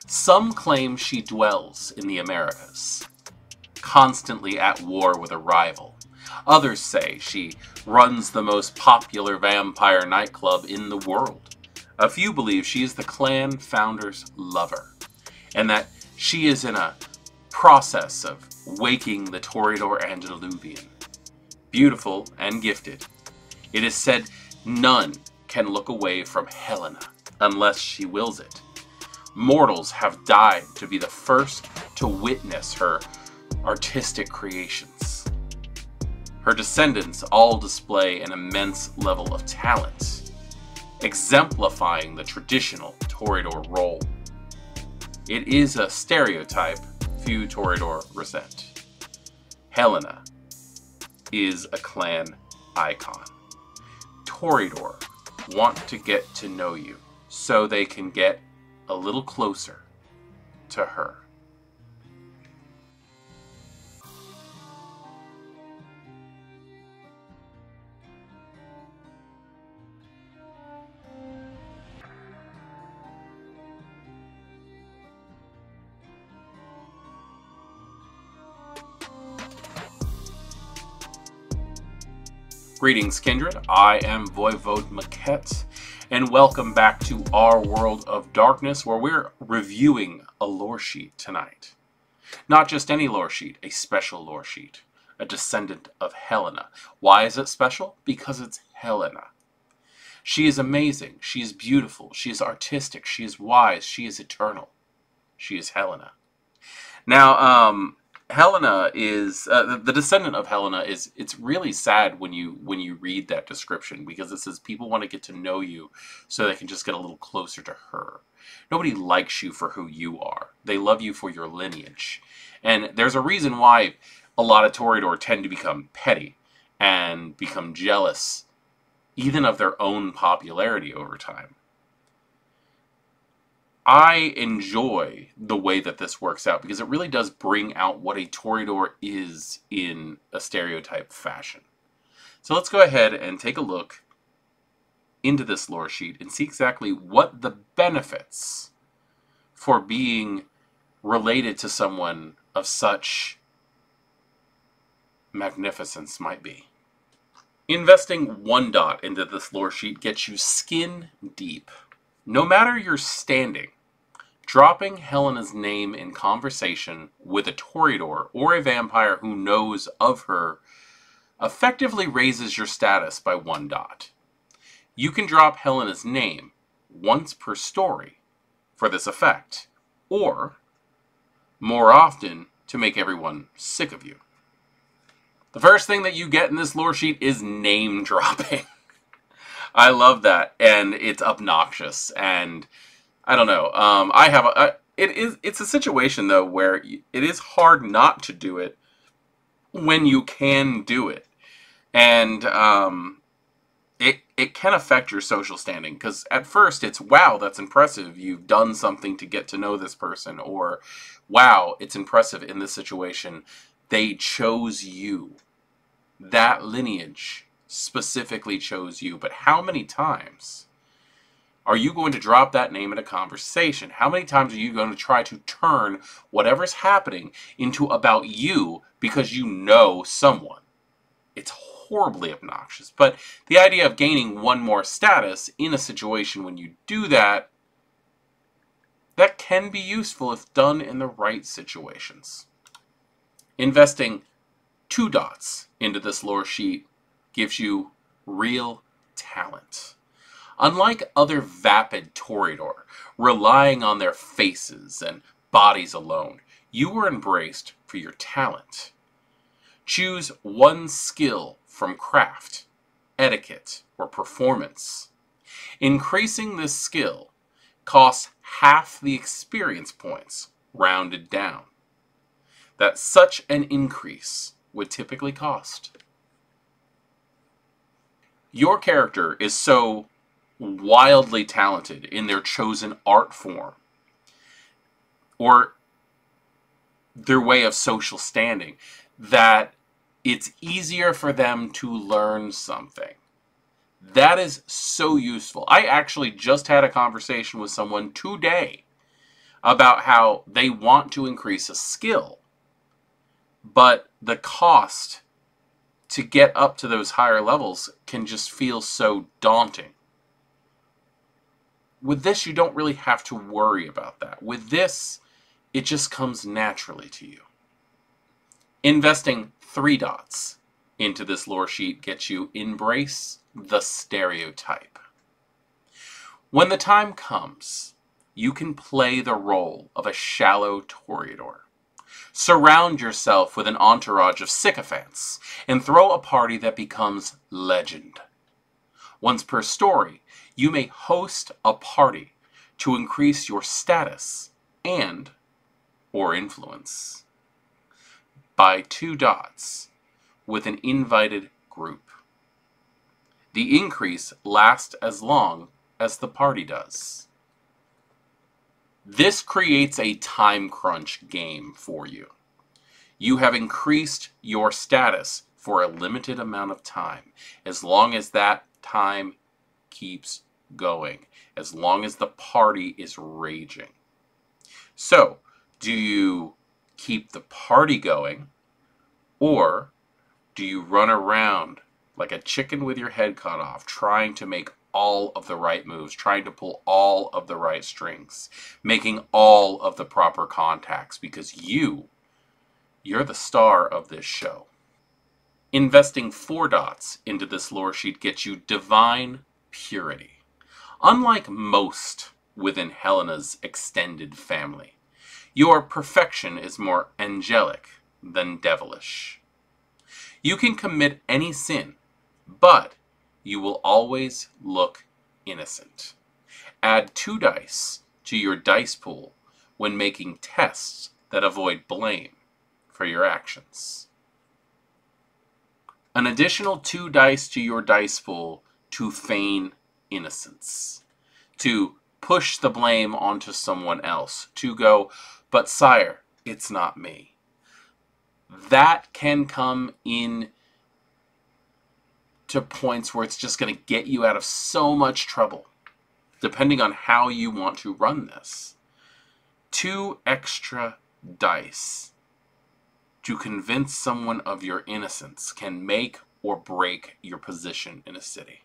Some claim she dwells in the Americas, constantly at war with a rival. Others say she runs the most popular vampire nightclub in the world. A few believe she is the clan founder's lover, and that she is in a process of waking the Toreador Antediluvian. Beautiful and gifted, it is said none can look away from Helena unless she wills it. Mortals have died to be the first to witness her artistic creations. Her descendants all display an immense level of talent, exemplifying the traditional Toreador role. It is a stereotype few Toreador resent. Helena is a clan icon. Toreador want to get to know you so they can get a little closer to her. Greetings, kindred. I am Voivode Maquette, and welcome back to our world of darkness, where we're reviewing a lore sheet tonight. Not just any lore sheet, a special lore sheet, a Descendant of Helena. Why is it special? Because it's Helena. She is amazing, she is beautiful, she is artistic, she is wise, she is eternal. She is Helena. Now, Helena is the Descendant of Helena is. It's really sad when you read that description, because it says people want to get to know you so they can just get a little closer to her. Nobody likes you for who you are. They love you for your lineage, and there's a reason why a lot of Toreador tend to become petty and become jealous, even of their own popularity over time. I enjoy the way that this works out, because it really does bring out what a Toreador is in a stereotype fashion. So let's go ahead and take a look into this lore sheet and see exactly what the benefits for being related to someone of such magnificence might be. Investing 1 dot into this lore sheet gets you skin deep. No matter your standing, dropping Helena's name in conversation with a Toreador or a vampire who knows of her effectively raises your status by 1 dot. You can drop Helena's name once per story for this effect, or more often to make everyone sick of you. The first thing that you get in this lore sheet is name dropping. I love that, and it's obnoxious, and I don't know. It's a situation though where it is hard not to do it when you can do it, and it can affect your social standing, because at first it's, wow, that's impressive, you've done something to get to know this person, or wow, it's impressive in this situation they chose you. That lineage specifically chose you. But how many times are you going to drop that name in a conversation? How many times are you going to try to turn whatever's happening into about you because you know someone? It's horribly obnoxious. But the idea of gaining 1 more status in a situation when you do that, that can be useful if done in the right situations. Investing 2 dots into this lore sheet gives you real talent. Unlike other vapid Toreador, relying on their faces and bodies alone, you were embraced for your talent. Choose 1 skill from craft, etiquette, or performance. Increasing this skill costs half the experience points, rounded down, that such an increase would typically cost. Your character is so wildly talented in their chosen art form or their way of social standing that it's easier for them to learn something. That is so useful. I actually just had a conversation with someone today about how they want to increase a skill, but the cost to get up to those higher levels can just feel so daunting. With this, you don't really have to worry about that. With this, it just comes naturally to you. Investing 3 dots into this lore sheet gets you Embrace the Stereotype. When the time comes, you can play the role of a shallow Toreador. Surround yourself with an entourage of sycophants and throw a party that becomes legend. Once per story, you may host a party to increase your status and or influence by 2 dots with an invited group. The increase lasts as long as the party does. This creates a time crunch game for you. You have increased your status for a limited amount of time, as long as that time keeps going, as long as the party is raging. So, do you keep the party going, or do you run around like a chicken with your head cut off, trying to make all of the right moves, trying to pull all of the right strings, making all of the proper contacts, because you're the star of this show. Investing 4 dots into this lore sheet gets you Divine Purity. Unlike most within Helena's extended family, your perfection is more angelic than devilish. You can commit any sin, but you will always look innocent. Add 2 dice to your dice pool when making tests that avoid blame for your actions. An additional 2 dice to your dice pool to feign innocence, to push the blame onto someone else, to go, but sire, it's not me. That can come in to points where it's just going to get you out of so much trouble, depending on how you want to run this. 2 extra dice to convince someone of your innocence can make or break your position in a city.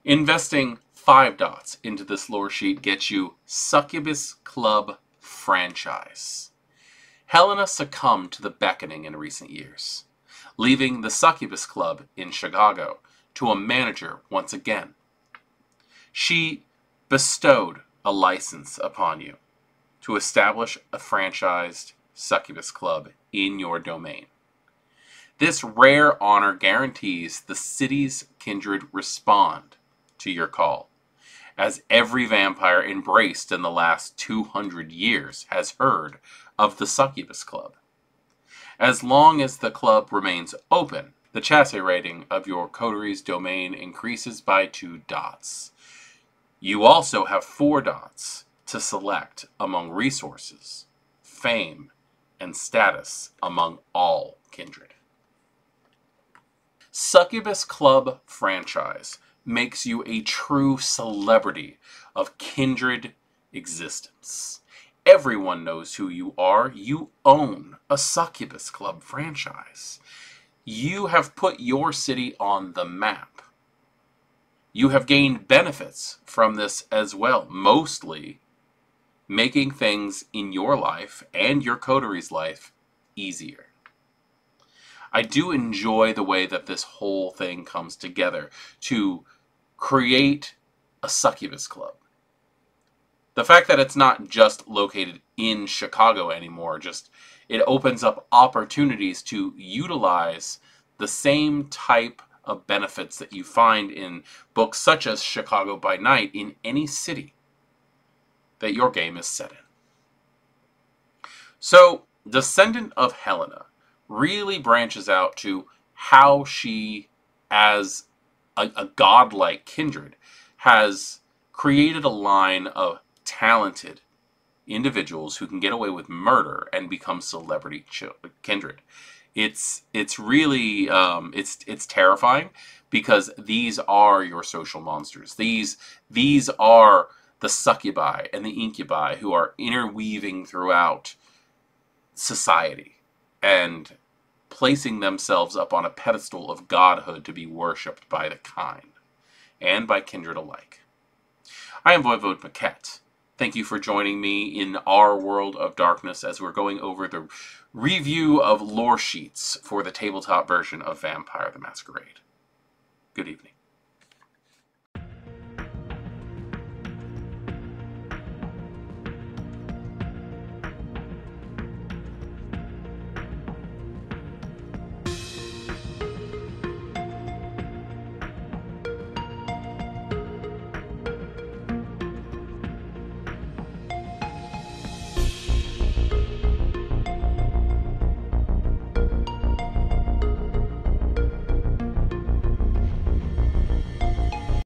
Investing 5 dots into this lore sheet gets you Succubus Club Franchise. Helena succumbed to the beckoning in recent years, leaving the Succubus Club in Chicago to a manager once again. She bestowed a license upon you to establish a franchised Succubus Club in your domain. This rare honor guarantees the city's kindred respond to your call, as every vampire embraced in the last 200 years has heard of the Succubus Club. As long as the club remains open, the chassis rating of your coterie's domain increases by 2 dots. You also have 4 dots to select among resources, fame, and status among all kindred. Succubus Club Franchise makes you a true celebrity of kindred existence. Everyone knows who you are. You own a Succubus Club franchise. You have put your city on the map. You have gained benefits from this as well, mostly making things in your life and your coterie's life easier. I do enjoy the way that this whole thing comes together to create a Succubus Club. The fact that it's not just located in Chicago anymore, it opens up opportunities to utilize the same type of benefits that you find in books such as Chicago by Night in any city that your game is set in. So, Descendant of Helena really branches out to how she, as a godlike kindred, has created a line of talented individuals who can get away with murder and become celebrity kindred. It's really it's terrifying, because these are your social monsters. These are the succubi and the incubi who are interweaving throughout society and placing themselves up on a pedestal of godhood to be worshipped by the kind and by kindred alike. I am Voivode Maquette. Thank you for joining me in our world of darkness as we're going over the review of lore sheets for the tabletop version of Vampire the Masquerade. Good evening.